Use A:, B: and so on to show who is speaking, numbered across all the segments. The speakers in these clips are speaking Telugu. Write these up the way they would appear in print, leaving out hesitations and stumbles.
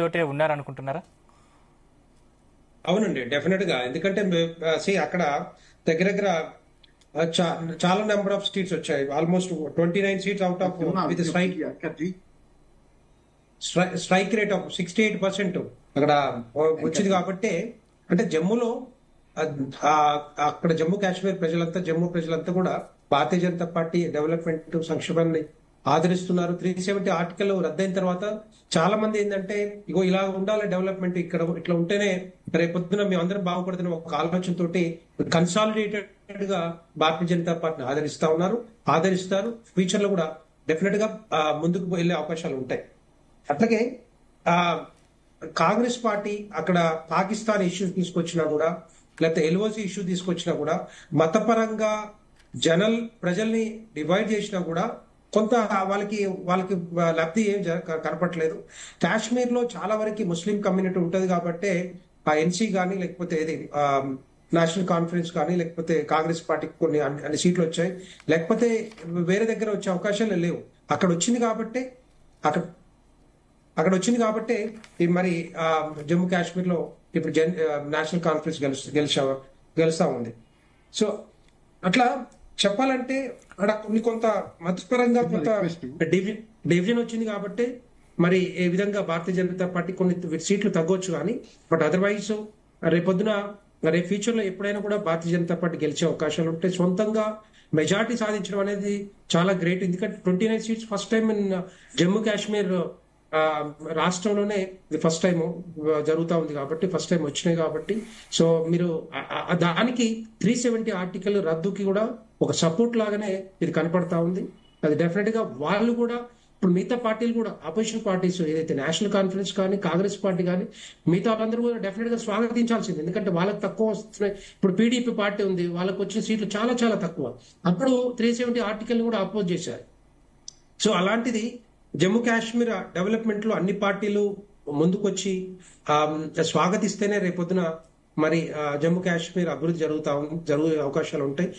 A: తోటే ఉన్నారనుకుంటున్నారా?
B: అవునండి, డెఫినెట్ గా. ఎందుకంటే అక్కడ దగ్గర దగ్గర చాలా నెంబర్ ఆఫ్ సీట్స్ వచ్చాయి. Almost 29 seats out of with strike rate of 68% అక్కడ వచ్చింది. కాబట్టి అంటే జమ్మూలో అక్కడ జమ్మూ కాశ్మీర్ ప్రజలంతా, జమ్మూ ప్రజలంతా కూడా భారతీయ జనతా పార్టీ డెవలప్మెంట్ సంక్షేమాన్ని ఆదరిస్తున్నారు. 370 ఆర్టికల్ రద్దయిన తర్వాత చాలా మంది ఏంటంటే, ఇగో ఇలా ఉండాలి డెవలప్మెంట్, ఇక్కడ ఇట్లా ఉంటేనే రేపొద్దున మేము అందరం బాగుపడుతున్న ఒక ఆలోచనతోటి కన్సాలిడేటెడ్ గా భారతీయ జనతా పార్టీని ఆదరిస్తారు. ఫ్యూచర్ లో కూడా డెఫినెట్ గా ముందుకు వెళ్లే అవకాశాలు ఉంటాయి. అట్లాగే ఆ కాంగ్రెస్ పార్టీ అక్కడ పాకిస్తాన్ ఇష్యూ తీసుకొచ్చినా కూడా, లేకపోతే ఎల్ఓసి ఇష్యూ తీసుకొచ్చినా కూడా, మతపరంగా ప్రజల్ని డివైడ్ చేసినా కూడా కొంత వాళ్ళకి లబ్ధి ఏం కనపట్లేదు. కాశ్మీర్ లో చాలా వరకు ముస్లిం కమ్యూనిటీ ఉంటది కాబట్టి ఆ ఎన్సీ కానీ, లేకపోతే ఏది నేషనల్ కాన్ఫరెన్స్ కానీ, లేకపోతే కాంగ్రెస్ పార్టీకి అన్ని సీట్లు వచ్చాయి. లేకపోతే వేరే దగ్గర వచ్చే అవకాశాలు లేవు. అక్కడ వచ్చింది కాబట్టి మరి జమ్మూ కాశ్మీర్ లో ఇప్పుడు నేషనల్ కాన్ఫరెన్స్ గెలుస్తా ఉంది. సో అట్లా చెప్పాలంటే అక్కడ కొంత మతపరంగా కొంత డివిజన్ వచ్చింది కాబట్టి మరి ఏ విధంగా భారతీయ జనతా పార్టీ కొన్ని సీట్లు తగ్గొచ్చు కానీ, బట్ అదర్వైజ్ రేపొద్దున రేపు ఫ్యూచర్ లో ఎప్పుడైనా కూడా భారతీయ జనతా పార్టీ గెలిచే అవకాశాలు ఉంటాయి. సొంతంగా మెజార్టీ సాధించడం అనేది చాలా గ్రేట్. ఎందుకంటే 29 seats first time in Jammu Kashmir రాష్ట్రంలోనే ఫస్ట్ టైం జరుగుతూ ఉంది కాబట్టి, ఫస్ట్ టైం వచ్చినాయి కాబట్టి. సో మీరు దానికి 370 ఆర్టికల్ రద్దుకి కూడా ఒక సపోర్ట్ లాగానే ఇది కనపడతా ఉంది. అది డెఫినెట్ గా వాళ్ళు కూడా ఇప్పుడు మిగతా పార్టీలు కూడా, అపోజిషన్ పార్టీస్ ఏదైతే నేషనల్ కాన్ఫరెన్స్ కానీ, కాంగ్రెస్ పార్టీ కానీ, మిగతా వాళ్ళందరూ కూడా డెఫినెట్ గా స్వాగతించాల్సింది. ఎందుకంటే వాళ్ళకి తక్కువ వస్తున్నాయి. ఇప్పుడు పీడీపీ పార్టీ ఉంది, వాళ్ళకి వచ్చిన సీట్లు చాలా చాలా తక్కువ. అప్పుడు 370 ఆర్టికల్ కూడా అపోజ్ చేశారు. సో అలాంటిది జమ్మూ కాశ్మీర్ డెవలప్మెంట్ లో అన్ని పార్టీలు ముందుకొచ్చి స్వాగతిస్తేనే రేపొద్దున మరి జమ్మూ కాశ్మీర్ అభివృద్ధి జరిగే అవకాశాలు ఉంటాయి.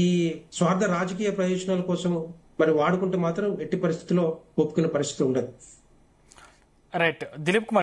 B: ఈ స్వార్థ రాజకీయ ప్రయోజనాల కోసం మరి వాడుకుంటే మాత్రం ఎట్టి పరిస్థితుల్లో ఒప్పుకునే పరిస్థితి ఉండదు.
A: రైట్. దిలీప్ కుమార్